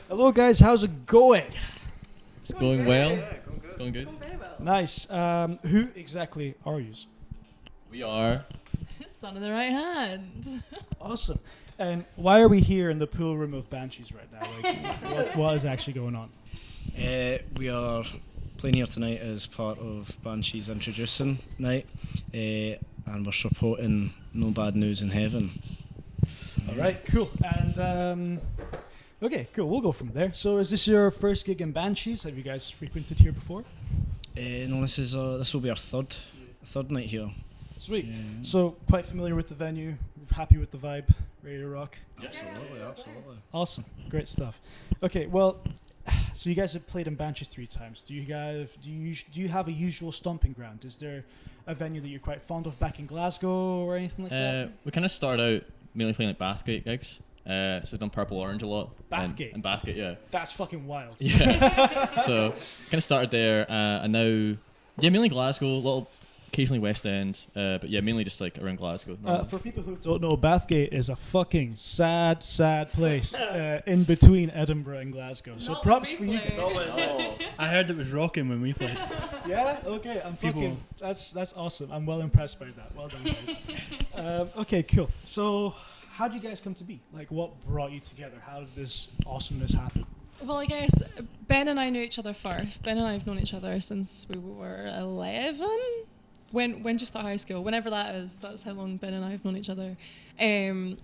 Hello, guys. How's it going? It's going well. It's going good. Very well. Nice. Who exactly are you? We are. Son of the right hand. Awesome. And why are we here in the pool room of Banshees right now? Like, what is actually going on? We are playing here tonight as part of Banshees Introducing Night, and we're supporting No Bad News in Heaven. All right, cool. And okay, cool. We'll go from there. So, is this your first gig in Banshees? Have you guys frequented here before? No, this will be our third night here. Sweet. So, quite familiar with the venue. Happy with the vibe. Ready to rock. Absolutely. Awesome. Great stuff. Okay, well, so you guys have played in Banshees 3 times. Do you have a usual stomping ground? Is there a venue that you're quite fond of back in Glasgow or anything like that? We kind of start out mainly playing like Bathgate gigs. So we've done Purple Orange a lot. Bathgate? And Bathgate, yeah. That's fucking wild. Yeah. So kind of started there, and now, mainly Glasgow, occasionally West End, but mainly just like around Glasgow. For people who don't know, Bathgate is a fucking sad place in between Edinburgh and Glasgow. So Not props when for we you play. guys. I heard it was rocking when we played. Yeah. Okay. That's awesome. I'm well impressed by that. Well done, guys. Okay. Cool. So, how did you guys come to be? Like, what brought you together? How did this awesomeness happen? Well, I guess Ben and I knew each other first. Ben and I have known each other since we were 11. When did you start high school? Whenever that is, that's how long Ben and I have known each other. And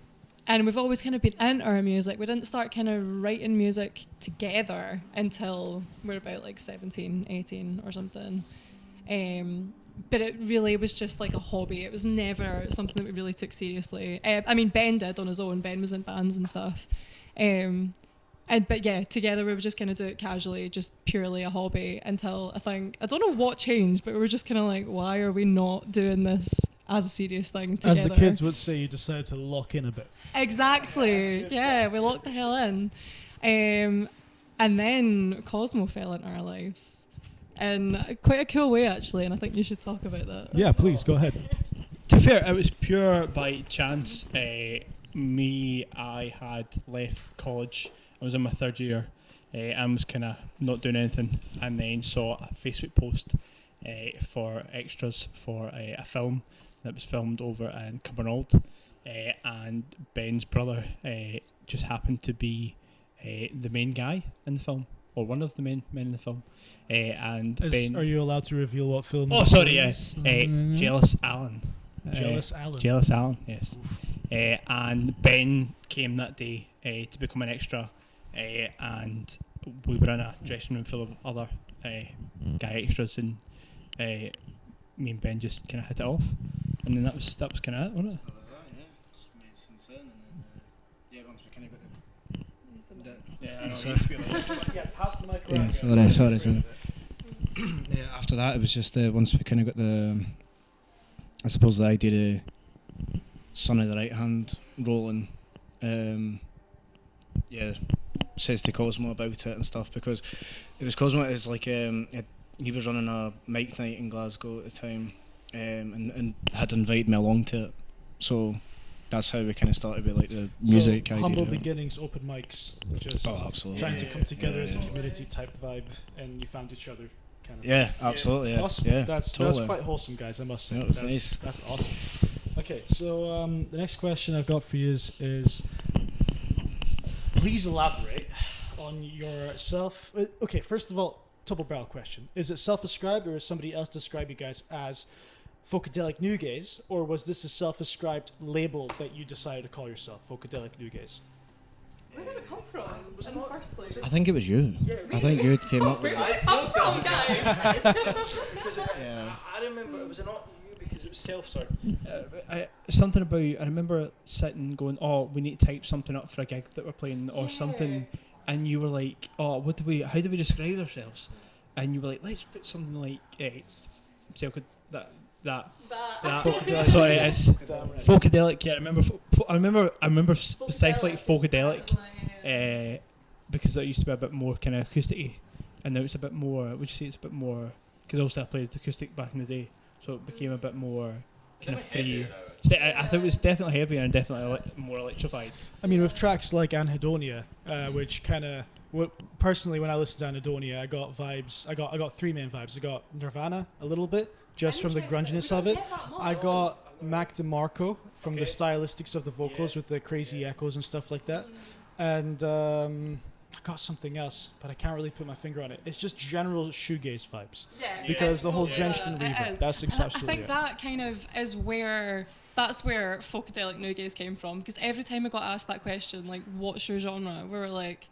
we've always kind of been into our music. We didn't start kind of writing music together until we were about like 17, 18 or something. But it really was just like a hobby. It was never something that we really took seriously. I mean, Ben did on his own. Ben was in bands and stuff. But yeah, together we would just kind of do it casually, just purely a hobby until I don't know what changed, but we were just kind of like, why are we not doing this as a serious thing together? As the kids would say, you decided to lock in a bit. Exactly. Yeah, we locked the hell in. And then Cosmo fell into our lives. In quite a cool way, actually, and I think you should talk about that. Yeah, please go ahead. To be fair, it was pure by chance. I had left college. I was in my third year and was kind of not doing anything, and then saw a Facebook post for extras for a film that was filmed over in Cumbernauld, and Ben's brother just happened to be the main guy in the film, or one of the main men in the film. And Ben, Are you allowed to reveal what film? oh, this sorry, is? Jealous Alan. Jealous Alan. Jealous Alan, yes. And Ben came that day to become an extra, and we were in a dressing room full of other guy extras, and me and Ben just kind of hit it off, and then that was kind of it, wasn't it? That was that, yeah. Just made sense, and then once we kind of got the. Yeah, I know. Sorry. Yeah, pass the mic Yeah, around. sorry. After that, it was just once we kind of got I suppose the idea of Son of the Right Hand rolling. Says to Cosmo about it and stuff, because it was Cosmo. It was like he was running a mic night in Glasgow at the time, and had invited me along to it. So that's how we kind of started with like the music idea. Humble beginnings, open mics, just Absolutely. trying to come together as a community type vibe, and you found each other. Kind of. Yeah, absolutely. Yeah. Awesome. Yeah, That's totally. quite wholesome, guys. I must say. Yeah, it was nice. That's awesome. Okay, so the next question I've got for you is please elaborate on yourself. Okay, first of all, double barrel question: is it self-described, or has somebody else described you guys as Funkadelic Newgaze, or was this a self-described label that you decided to call yourself, Funkadelic Newgaze? Where did it come from in the first place? I think it was you. Yeah, I think you came up with Where it. did it come from, guys? Because I remember it was not you because it was self-sort. Something about I remember sitting going, oh, we need to type something up for a gig that we're playing or something, and you were like, oh, how do we describe ourselves? And you were like, let's put something like that. Sorry, it's Funkadelic. Yeah, I remember specifically Funkadelic, because it used to be a bit more kind of acoustic-y, and now it's a bit more. Would you say it's a bit more? Because also I played acoustic back in the day, so it became a bit more kind of free. I thought it was definitely heavier and definitely more electrified. I mean, with tracks like Anhedonia, which kind of Personally, when I listened to Anadonia, I got vibes. I got three main vibes. I got Nirvana a little bit, just from the grunginess of it. I got Mac DeMarco from the stylistics of the vocals with the crazy echoes and stuff like that. And I got something else, but I can't really put my finger on it. It's just general shoegaze vibes. Because the whole drenched in reverb. That's absolutely I think that kind of is where Funkadelic Newgaze came from. Because every time I got asked that question, like, what's your genre? We were like,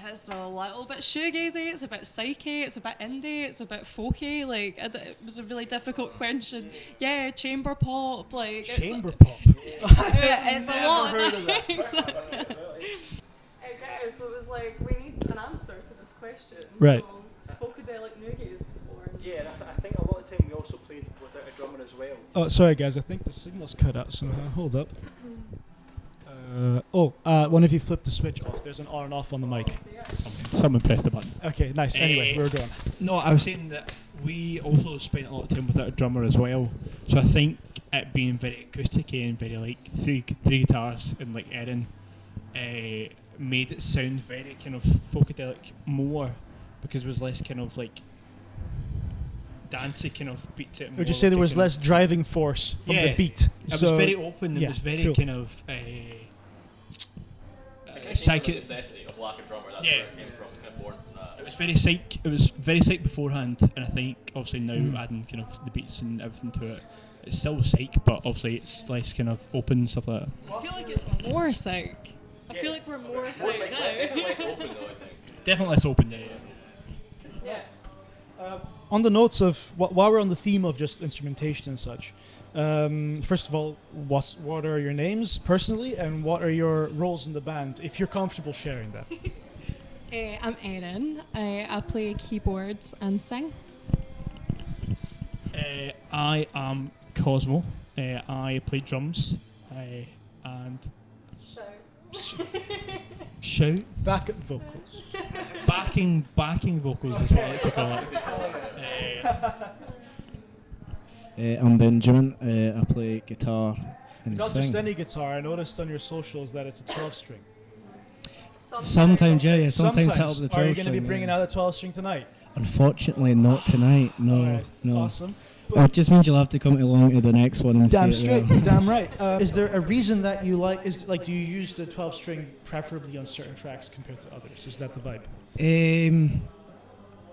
it's a little bit shoegazy, it's a bit psyche, it's a bit indie, it's a bit folky. Like, it was a really difficult question. Yeah, chamber pop. Like, Chamber pop. it's a lot. Heard of that. Okay, so it was like, we need an answer to this question. Right. So Funkadelic Newgaze was born. Yeah, and I think a lot of the time we also played without a drummer as well. Oh, sorry guys, I think the signal's cut out somehow. Hold up. One of you flipped the switch off. There's an on and off on the mic. Someone pressed the button. Okay, nice. Anyway, we were going. No, I was saying that we also spent a lot of time without a drummer as well. So I think it being very acousticy and very like three guitars and like Erin made it sound very kind of Funkadelic more, because it was less kind of like dancey kind of beat to it. Would you say there was less driving force from the beat? It was very open. It was very cool. kind of necessity of lack of drummer. That's where it came from. It's kind of born from that. It was very psych. It was very psych beforehand, and I think obviously now adding kind of the beats and everything to it, it's still psych, but obviously it's less kind of open and stuff like that. I feel like it's more psych. I feel like we're more psych now. Definitely less open though, I think. Definitely less open, Yeah. On the notes of while we're on the theme of just instrumentation and such, first of all, what are your names personally, and what are your roles in the band, if you're comfortable sharing that? I'm Erin. I play keyboards and sing. I am Cosmo. I play drums and shout. Backup vocals. Backing vocals is what I like to call it. I'm Benjamin. I play guitar and Not sing. just any guitar. I noticed on your socials that it's a 12-string. Sometimes, yeah. Sometimes hit up the 12 Are you going to be string, bringing out a 12-string tonight? Unfortunately, not tonight. No, Alright, no. Awesome. It just means you'll have to come along to the next one and Damn see it straight, there. damn right. Is there a reason that you like? Do you use the 12-string preferably on certain tracks compared to others? Is that the vibe?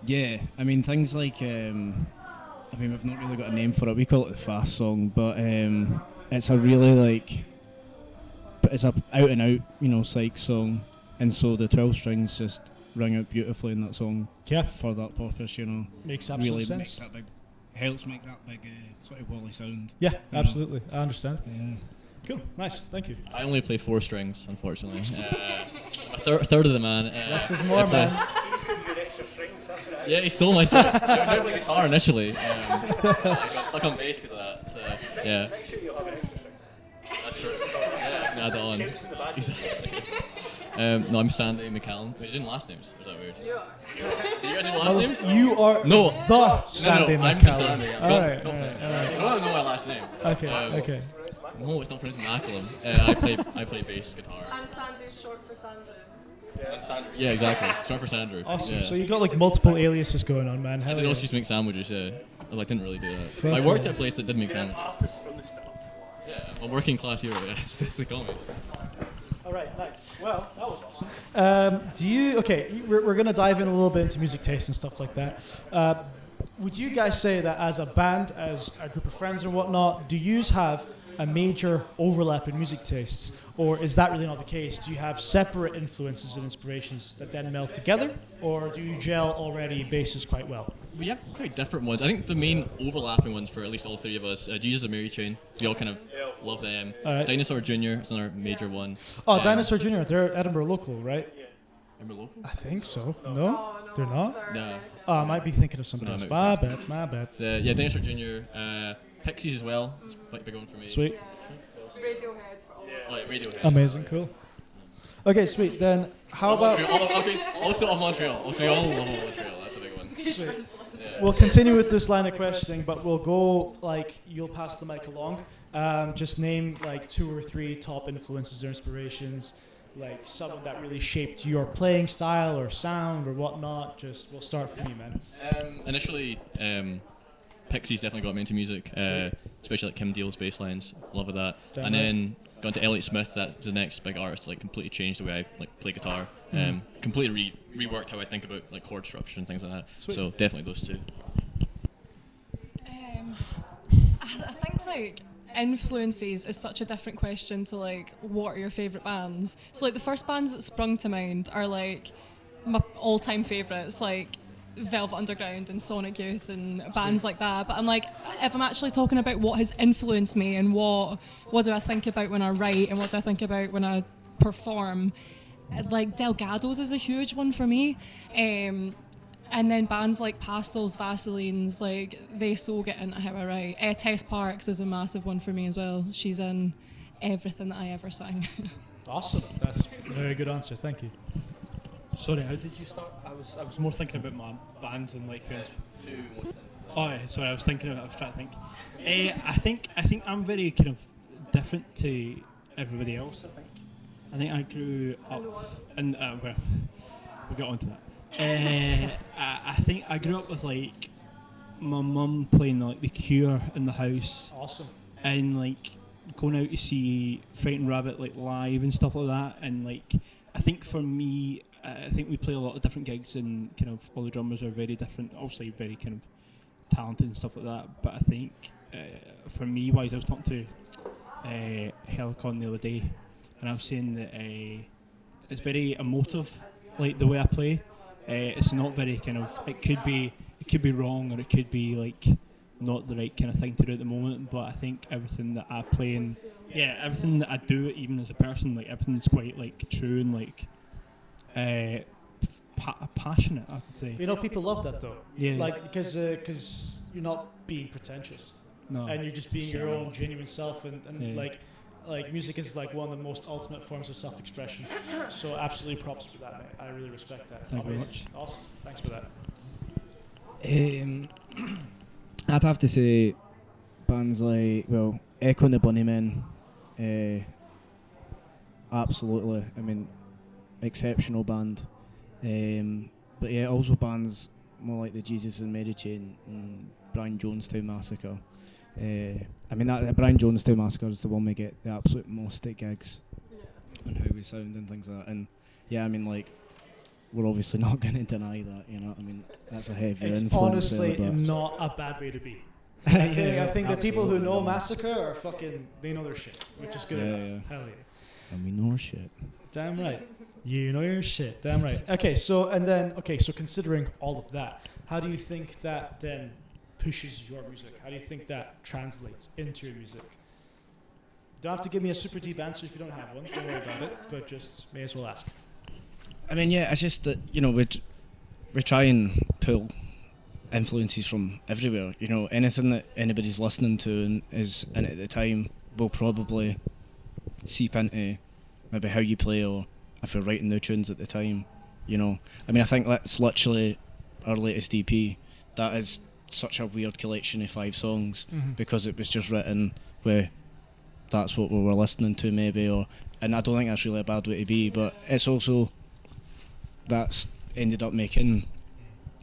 Yeah. I mean, things like we've not really got a name for it. We call it the fast song, but it's a really it's a out and out, psych song, and so the 12 strings just ring out beautifully in that song. Yeah. For that purpose, Makes absolute really sense. makes that big, helps make that big sort of wally sound. Yeah, know. absolutely. I understand. Yeah. Cool, nice, thank you. I only play 4 strings, unfortunately. I'm a third of the man. Less is more, man. Yeah, he stole my stuff. I played the guitar initially. I got stuck on bass because of that. So, yeah. Next year you'll have an extra string. That's true. Yeah, I can add that on. No, I'm Sandy McCallum. Wait, you didn't last names? Was that weird? You are. Did you guys do last names? You are No. the Sandy I'm just McCallum. Sandy. All right, Don't all play. right, all right. You don't know my last name. Okay, Um, okay. No, it's not pronounced McCallum. I play bass guitar. And Sandy's short for Sandra. And Sandra. Yeah, exactly. Short for Sandra. Awesome. Yeah. So you got like multiple aliases going on, man. I Hell didn't know yeah. she used to make sandwiches. Yeah. I didn't really do that. Fuck I worked yeah. at a place that did make sandwiches. Artists from the start. Yeah, a working class hero. Yeah, that's what they call me. All right, nice. Well, that was awesome. We're going to dive in a little bit into music taste and stuff like that. Would you guys say that as a band, as a group of friends and whatnot, do you have a major overlap in music tastes? Or is that really not the case? Do you have separate influences and inspirations that then meld together? Or do you gel already bases quite well? We have quite different ones. I think the main overlapping ones for at least all three of us, Jesus and Mary Chain, we all kind of love them. Alright. Dinosaur Jr. is another major one. Oh, Dinosaur Jr., they're Edinburgh local, right? Remember local? I think so. No? They're not? No. Oh, I might be thinking of something No, else. maybe My bad. Yeah, Dinosaur Jr. Pixies as well. It's quite a big one for me. Sweet. Radiohead for all. Oh, yeah, Radiohead. Amazing, cool. Okay, sweet. Then how about... Also of Montreal. Also, we all love Montreal. That's a big one. Sweet. We'll continue with this line of questioning, but we'll go, you'll pass the mic along. Just name, 2 or 3 top influences or inspirations. like someone that really shaped your playing style or sound or whatnot. Just we'll start from you, man. Initially, Pixies definitely got me into music, especially like Kim Deal's bass lines. Love of that. Damn and right. then got to Elliott Smith. That was the next big artist. Like completely changed the way I like play guitar. Completely reworked how I think about like chord structure and things like that. Sweet. So definitely those two. I think like influences is such a different question to like what are your favourite bands. So like the first bands that sprung to mind are like my all-time favourites, like Velvet Underground and Sonic Youth and bands like that. But I'm like, if I'm actually talking about what has influenced me and what do I think about when I write and what do I think about when I perform, like Delgados is a huge one for me. And then bands like Pastels, Vaselines, like they so get into how I write. Tess Parks is a massive one for me as well. She's in everything that I ever sang. Awesome. That's a very good answer. Thank you. Sorry, how did you start? I was more thinking about my bands and like who's. Oh, yeah, sorry, I was thinking about. I was trying to think. I think I'm very kind of different to everybody else. I think I grew up, and well, we'll get on to that. I think I grew up with like my mum playing like The Cure in the house, Awesome. and like going out to see Frightened Rabbit like live and stuff like that. And like I think for me, I think we play a lot of different gigs, and kind of all the drummers are very different. Obviously, very kind of talented and stuff like that. But I think for me, wise, I was talking to Helicon the other day, and I was saying that it's very emotive, like the way I play. It's not very kind of. It could be wrong, or it could be like not the right kind of thing to do at the moment. But I think everything that I play and everything that I do, even as a person, like everything's quite like true and like passionate. I could say. You know, people love that though. Yeah. Like because you're not being pretentious, No. and you're just being your own genuine self, and Yeah. like music is like one of the most ultimate forms of self-expression. So absolutely props for that, mate. I really respect that. Thank you very Amazing. Awesome. Thanks for that. I'd have to say bands like, well, Echo and the Bunnymen, absolutely. I mean, exceptional band. But yeah, also bands more like the Jesus and Mary Chain and Brian Jonestown Massacre. I mean, that Brian Jonestown Massacre is the one we get the absolute most at gigs and how we sound and things like that. And yeah, I mean, like, we're obviously not going to deny that, you know. I mean, that's a heavy It's influence honestly there, but not a bad way to be. Yeah, I think the people who know absolutely. Massacre are fucking, they know their shit, which is good Yeah, enough. yeah. Hell yeah. and we know our shit. Damn right. You know your shit. Damn right. Okay, so considering all of that, how do you think that then pushes your music? How do you think that translates into your music? Don't have to give me a super deep answer if you don't have one. Don't worry about it. But just may as well ask. I mean, yeah, it's just that, you know, we try and pull influences from everywhere. You know, anything that anybody's listening to and is in at the time will probably seep into maybe how you play, or if you're writing new tunes at the time. You know, I mean, I think that's literally our latest EP. That is such a weird collection of 5 songs because it was just written with that's what we were listening to maybe, or, and I don't think that's really a bad way to be, but it's also that's ended up making,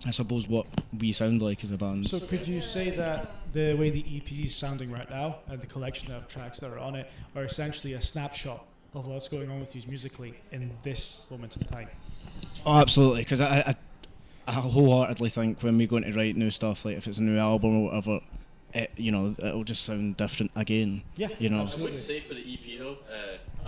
I suppose, what we sound like as a band. So could you say that the way the EP is sounding right now and the collection of tracks that are on it are essentially a snapshot of what's going on with you musically in this moment in time? Oh, absolutely, because I wholeheartedly think when we go into write new stuff, like if it's a new album or whatever, you know, it'll just sound different again. Yeah, you know. I absolutely. would say for the EP though,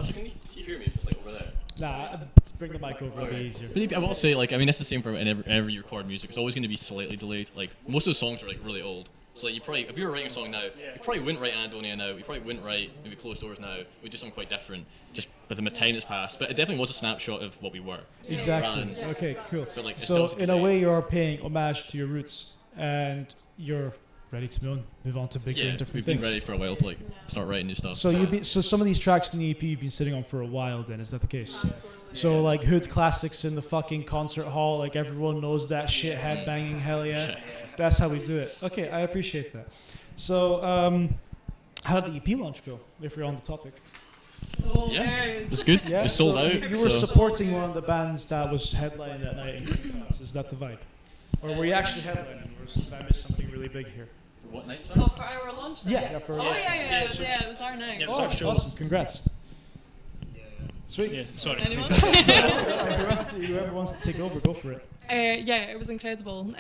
can you hear me if it's like over there? Nah, bring the mic over, it'll be easier. But the EP, I will say, like, I mean, it's the same for whenever you record music. It's always going to be slightly delayed. Like, most of the songs are like really old. So like, you probably, if you were writing a song now, you probably wouldn't write Anadonia now. You probably wouldn't write maybe Closed Doors now. We'd do something quite different, just with the time that's passed. But it definitely was a snapshot of what we were. Exactly. Rather than- Okay, cool. But, like, it's So still in a way, you're paying homage to your roots, and you're ready to move on to bigger yeah, and different we've been things. ready for a while to like start writing new stuff. So some of these tracks in the EP you've been sitting on for a while. Then is that the case? So like hood classics in the fucking concert hall, like everyone knows that shit, headbanging, hell yeah. That's how we do it. Okay, I appreciate that. So how did the EP launch go? If we're on the topic. So Yeah, good. it was good. Yeah, It was sold so out. you were so- supporting one of the bands that was headlining that night in King Tut's. Is that the vibe? Or were you actually headlining? Or did I miss something really big here? What night, sorry? Oh, for our launch night? Yeah, for our Oh, launch yeah, it was our night. Yeah, it was Oh, our show. awesome. Congrats. Sweet. Yeah, sorry. Anyone? Whoever wants to take over, go for it. Yeah, it was incredible.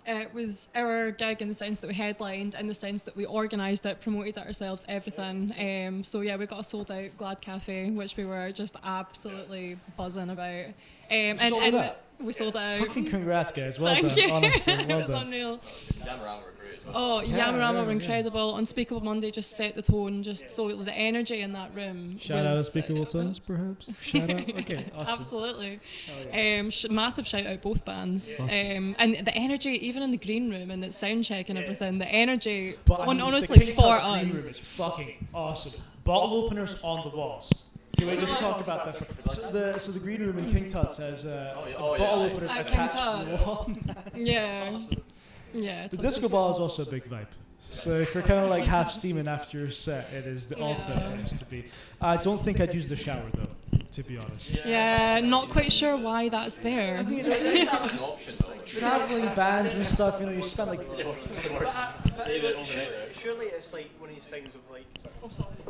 It was our gig in the sense that we headlined, in the sense that we organised it, promoted it ourselves, everything. So yeah, we got a sold out Glad Cafe, which we were just absolutely buzzing about. Sold it out? We sold it out. Fucking congrats, guys. Well Thank done. you. Honestly, It well was done. unreal. Yamarama were great as well. Oh, Yeah, Yamarama yeah, were incredible. Unspeakable Monday just set the tone. Just so the energy in that room. Shout out was, Unspeakable Tones, perhaps. Shout out. Okay, awesome. Absolutely. Oh, yeah. Massive shout out both bands. Awesome. And the energy, even in the green room and its sound check and everything, the energy, But I mean, honestly, the King for Tut's green room us. is fucking awesome. Bottle openers on the walls. Can we just talk about that? So the green room in King Tut's has bottle openers At attached King to the wall. Yeah. Yeah. The disco ball is also a big vibe. So if you're kind of like half steaming after your set, it is the ultimate place to be. I don't think I'd use the shower though, to be honest. Yeah, not quite sure why that's there. I mean, It's an option though. traveling bands and stuff, you know, you spend like Stay there overnight there. Surely it's like one of these things of like.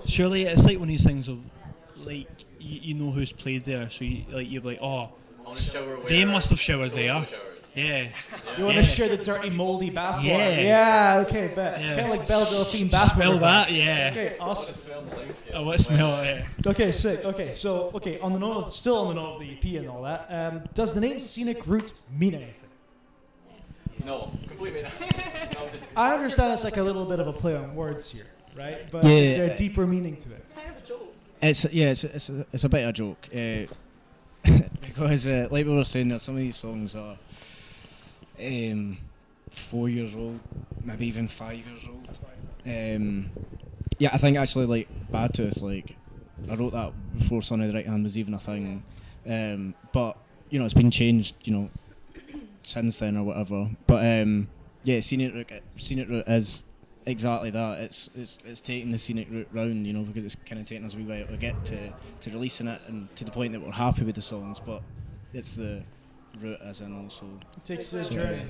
Surely it's like one of these things of, like, you know who's played there, so you're like, oh, On a shower they where must have showered so-and-so there. showered. Yeah. you want to share the dirty, moldy bathwater. Yeah. Yeah. Okay. Bet. Yeah. Kind of like Belle Delphine bathwater. Smell that, vibes. yeah. Okay. Awesome. I want to smell it. Okay. Sick. Okay. So on the note, still on the note of the EP and all that. Does the name Scenic Route mean anything? No, completely not. No, just I understand it's like a little bit of a play on words here, right? But Yeah. is there a deeper meaning to it? It's a bit of a joke because like we were saying there, some of these songs are 4 years old, maybe even 5 years old. Yeah, I think actually like Bad Tooth, like I wrote that before Son of the Right Hand was even a thing, but you know it's been changed, you know, since then or whatever. But yeah, Scenic Route is exactly that. It's taking the scenic route round, you know, because it's kind of taking us a wee way to get to releasing it and to the point that we're happy with the songs, but it's the route as in also It takes the journey.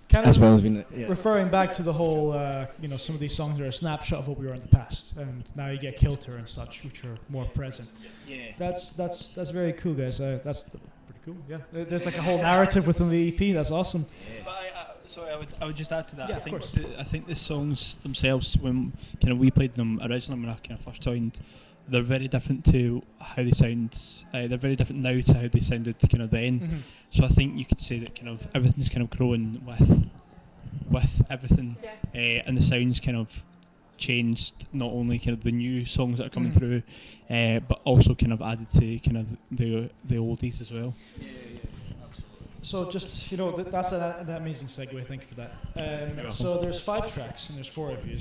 Kind as of well as being referring back to the whole, you know, some of these songs are a snapshot of what we were in the past, and now you get Kilter and such, which are more present. yeah. That's very cool, guys. That's pretty cool. Yeah, there's like a whole narrative within the EP. That's awesome. But I would just add to that. Yeah, I of think course. I think the songs themselves, when kind of we played them originally when I kind of first joined, they're very different to how they sound. They're very different now to how they sounded kind of then. Mm-hmm. So I think you could say that kind of everything's kind of growing with everything, and the sounds kind of changed. Not only kind of the new songs that are coming through, but also kind of added to kind of the oldies as well. So just, you know, that's an amazing segue. Thank you for that. So there's 5 tracks and there's 4 of you.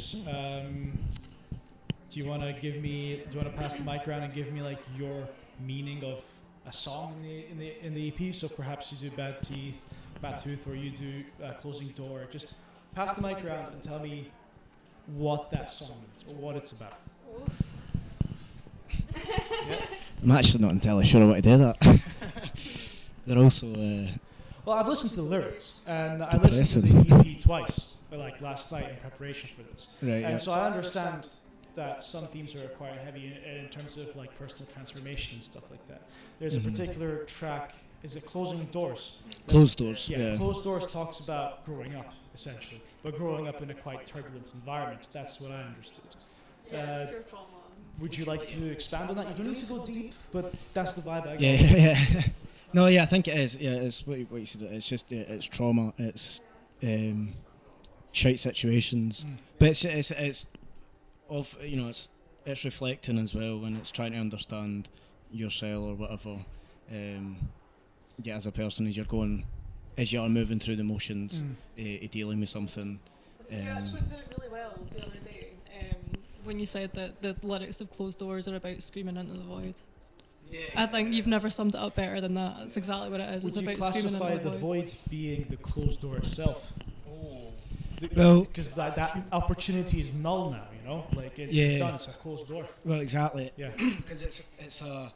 Do you want to pass the mic around and give me like your meaning of a song in the EP? So perhaps you do Bad Tooth, or you do Closing Door. Just pass the mic around and tell me what that song means or what it's about. I'm actually not entirely sure what to do that. They're also Well, I've listened to the lyrics, and I listened to the EP twice, like last night in preparation for this. right. And so I understand that some themes are quite heavy in terms of like personal transformation and stuff like that. There's a particular track, is it Closing Doors? Closed Doors. Yeah, Yeah. Closed Doors talks about growing up, essentially, but growing up in a quite turbulent environment. That's what I understood. Would you like to expand on that? You don't need to go deep, but that's the vibe I got. Yeah. No, yeah, I think it is. Yeah, it's what you said. It's just it's trauma. It's shite situations, but it's of, you know, it's reflecting as well when it's trying to understand yourself or whatever. Yeah, as a person, as you're moving through the motions, dealing with something. You actually put it really well the other day when you said that the lyrics of Closed Doors are about screaming into the void. I think you've never summed it up better than that. That's exactly what it is. Would It's you about screaming classify into the the void. void being the closed door itself? Well- because that opportunity is null now, you know, like it's Yeah. done. It's a closed door. Well, exactly. Yeah. Because it's a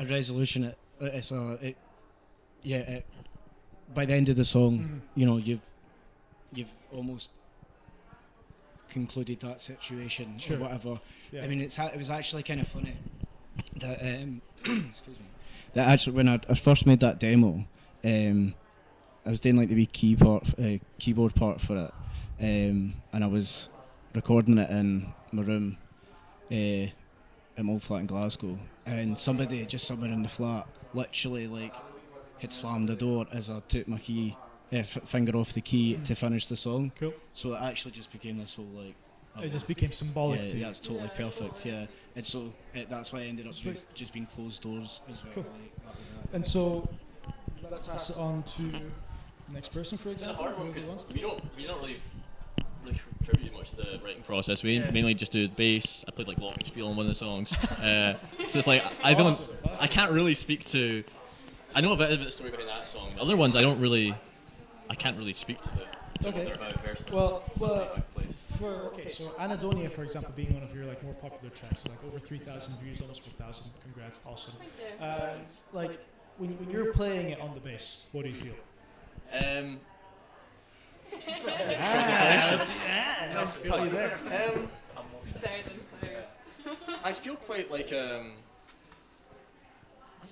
resolution. It's a it, yeah. By the end of the song, Mhm. you know, you've almost concluded that situation Sure. or whatever. Yeah. I mean, it was actually kind of funny that excuse me, that actually when I first made that demo, I was doing like the wee keyboard part for it, and I was recording it in my room at my old flat in Glasgow, and somebody just somewhere in the flat literally like had slammed the door as I took my finger off the key to finish the song. Cool. So it actually just became this whole like. It just became symbolic Yeah, to you. that's totally perfect. Yeah, and so that's why I ended up Sweet. just being closed doors as well. Cool. Like, that was it. And so let's pass it on to the next person, for It's a example. hard one whoever wants because to. we don't really contribute much to the writing process. We mainly just do the bass. I played like Glockenspiel on one of the songs, so it's like Awesome. I can't really speak to. I know a bit about the story behind that song. The other ones I can't really speak to what Okay. they're about personally. Well, So well, they might place. so Anadonia, for example, being one of your like more popular tracks, like over 3,000 views, almost 4,000. Congrats, awesome. Like when you're playing it on the bass, what do you feel? Got you there. I feel quite like that's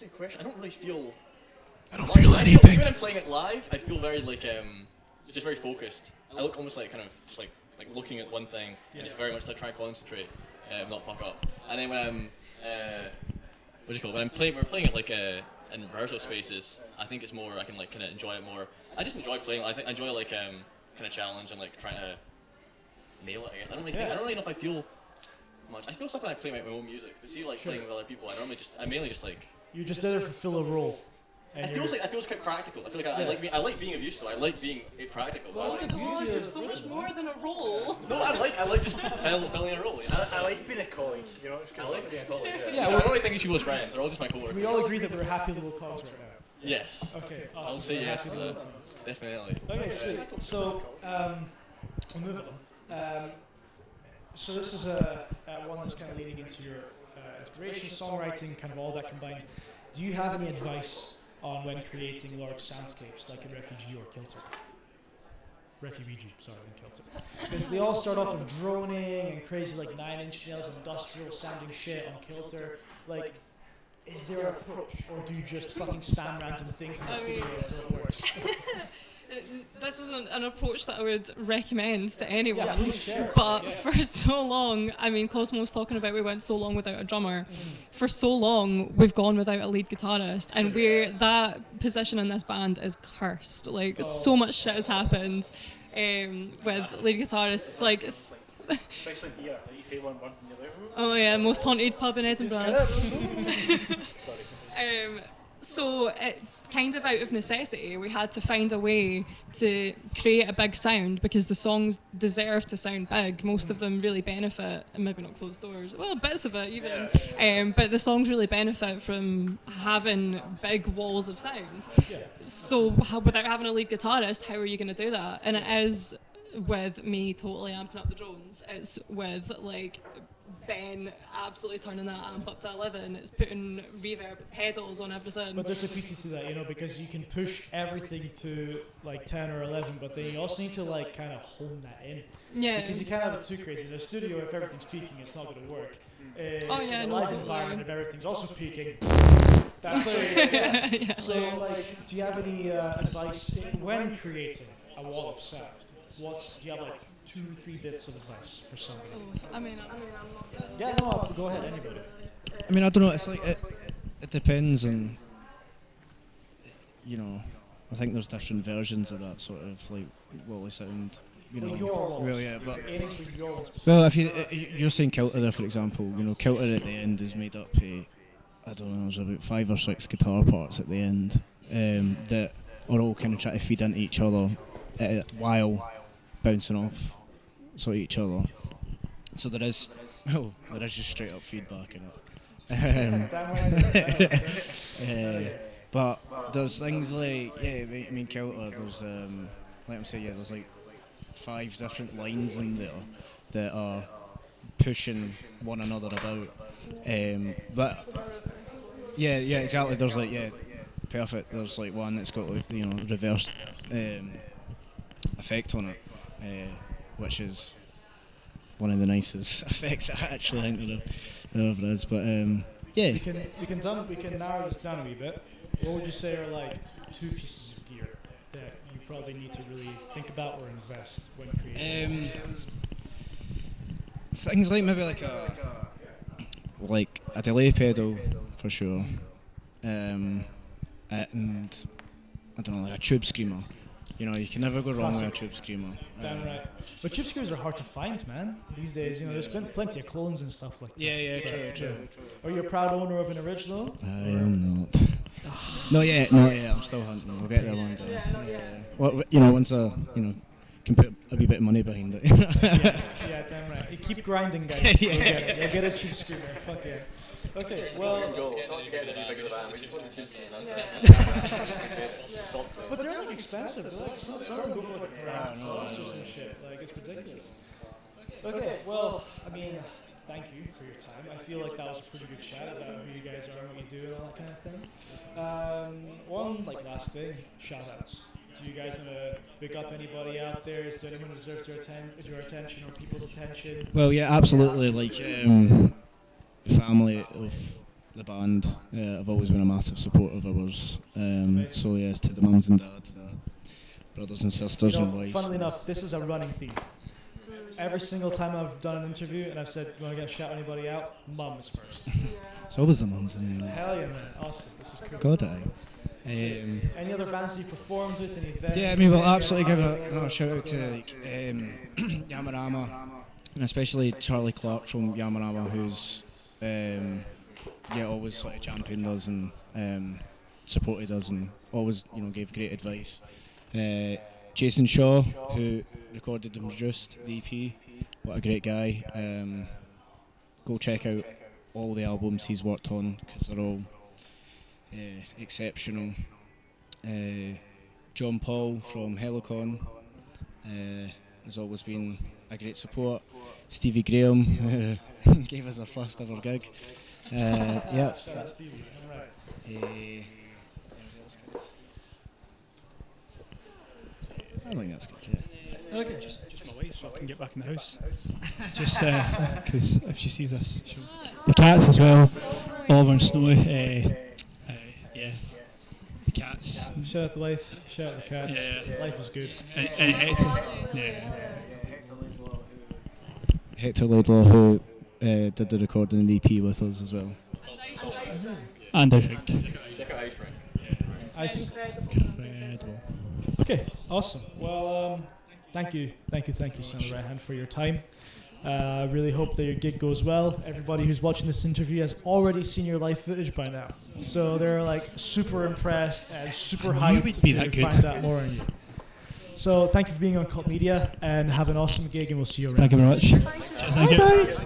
a good question. I don't really feel. I don't feel anything. When I'm playing it live, I feel very like just very focused. I look almost like kind of just like looking at one thing and just very much like trying to concentrate, not fuck up. And then when I'm what do you call it? When we're playing it like in rehearsal spaces. I think it's more I can like kind of enjoy it more. I just enjoy playing. I think I enjoy like kind of challenge and like trying to nail it. I guess I don't really know if I feel much. I feel stuff when I play my own music. To see like Sure. playing with other people, I mainly just like. You're just there to fulfill a role. And It feels quite practical. I feel like I like being of use to. I like being practical. Well, that's the beauty You're of so much more than a role. No, I like just filling a role. You know? I like being a colleague, you know, it's good. I like being a colleague. Yeah, Yeah, I don't really think these people as friends. They're all just my coworkers. Can we all agree that we're happy little cogs right now? Yes, Okay, I'll awesome. say We're yes happy to little that. cogs. Definitely. Okay, sweet. So, we'll move on. So this is one that's kind of leading into your inspiration, songwriting, kind of all that combined. Do you have any advice on when creating large soundscapes like in Refugee or Kilter? Refugee, sorry, in Kilter. Because they all start off with droning and crazy like 9-inch nails and industrial sounding shit on Kilter. Like, is there an approach, or do you just fucking spam random things in the studio until it works? This isn't an approach that I would recommend to anyone. Yeah, please share it. But Yeah. for so long, I mean, Cosmo's talking about we went so long without a drummer. For so long, we've gone without a lead guitarist, and that position in this band is cursed. Like, so much shit has happened with lead guitarists. Like, Especially here, like you say one word and you're like, oh yeah, most haunted pub in Edinburgh. sorry. So it kind of out of necessity, we had to find a way to create a big sound because the songs deserve to sound big. Most of them really benefit, and maybe not closed doors, well, bits of it even, but the songs really benefit from having big walls of sound. So without having a lead guitarist, how are you going to do that? And it is with me totally amping up the drones. It's with like Ben absolutely turning that amp up to 11. It's putting reverb pedals on everything. But there's a beauty to that, you know, because you can push everything to like 10 or 11, but then you also need to like kind of hone that in. Yeah. Because you can't have it too crazy. In a studio, if everything's peaking, it's not going to work. Oh, yeah, in a no, live totally. environment, if everything's also peaking, that's how you get. Yeah. So, like, do you have any advice when creating a wall of sound? Do you have like 2-3 bits of advice for somebody? I mean, I'm not. Yeah, no, go ahead, anybody. I mean, I don't know. It's like it depends on, you know. I think there's different versions of that sort of like wally sound. You know, Well, your walls. well, yeah, but Aiming for your own specific. well, if you're saying Kilter there, for example, you know, Kilter at the end is made up. I don't know, there's about 5 or 6 guitar parts at the end that are all kind of trying to feed into each other while bouncing off each other. So there is just straight up feedback in it. But there's things like I mean Kilter. There's like I'm saying, there's like 5 different lines in there that are pushing one another about. But yeah, exactly. There's like perfect. There's like one that's got like, reverse effect on it, which is one of the nicest effects I actually think there ever is. But yeah, We can narrow this down a wee bit. What would you say are like 2 pieces of gear that you probably need to really think about or invest when creating songs? things like maybe like a delay pedal for sure, and I don't know, like a tube screamer. You can never go wrong with a tube screamer. Damn right. But chip screws are hard to find, man. These days, there's been plenty of clones and stuff like that. Yeah, true. Are you a proud owner of an original? I am not. Not yet. I'm still hunting. We'll get there one day. Well, once I, can put a wee bit of money behind it. Yeah, damn right. You keep grinding, guys. You'll get it. You'll get a chip screamer. Fuck yeah. Okay, well, but they're like expensive. They're like some of them go for like $1,000 or some shit. Like it's ridiculous. Okay, well, I mean, thank you for your time. I feel like that was a pretty good chat about who you guys are and what you do and all that kind of thing. One last thing, shout outs. Do you guys want to pick up anybody out there? Is there anyone who deserves your attention or people's attention? Well, yeah, absolutely. Like the family of the band, I've always been a massive supporter of ours. So yes, to the mums and dads, and brothers and sisters and wives. Funnily enough, this is a running theme. Every single time I've done an interview and I've said, "You want to shout anybody out?" Mum is first. It's always the mums and dads. Hell yeah, man! Awesome. This is cool. God, Any other bands you performed with? Any events? yeah, I mean, we'll absolutely give a shout out to Yamarama, and especially Charlie Clark from Yamarama, who's always sort of championed us and supported us and always gave great advice. Jason Shaw, who recorded and produced the EP, what a great guy. Go check out all the albums he's worked on because they're all exceptional. John Paul from Helicon has always been a great support. Stevie Graham, who gave us our first ever gig. Yeah. Shout out Stevie. All right. I think that's good. Yeah. Okay. Just my wife, so I can get back in the house. Just because if she sees us, she'll. The cats as well. Oliver and Snowy. Yeah. The cats. Shout out the wife. Shout out the cats. Yeah. Life is good. And Hector. Yeah. Hector Laidlaw, who did the recording of the EP with us as well. And Ice Rink. Check out Ice Rink. Ice. Incredible. Okay. Awesome. Well, thank you, Son of Right Hand, for your time. I really hope that your gig goes well. Everybody who's watching this interview has already seen your live footage by now, so they're like super impressed and super hyped be to that good. find out more on you. So thank you for being on Cult Media and have an awesome gig, and we'll see you around. Thank you very much. Cheers, thank you. Bye.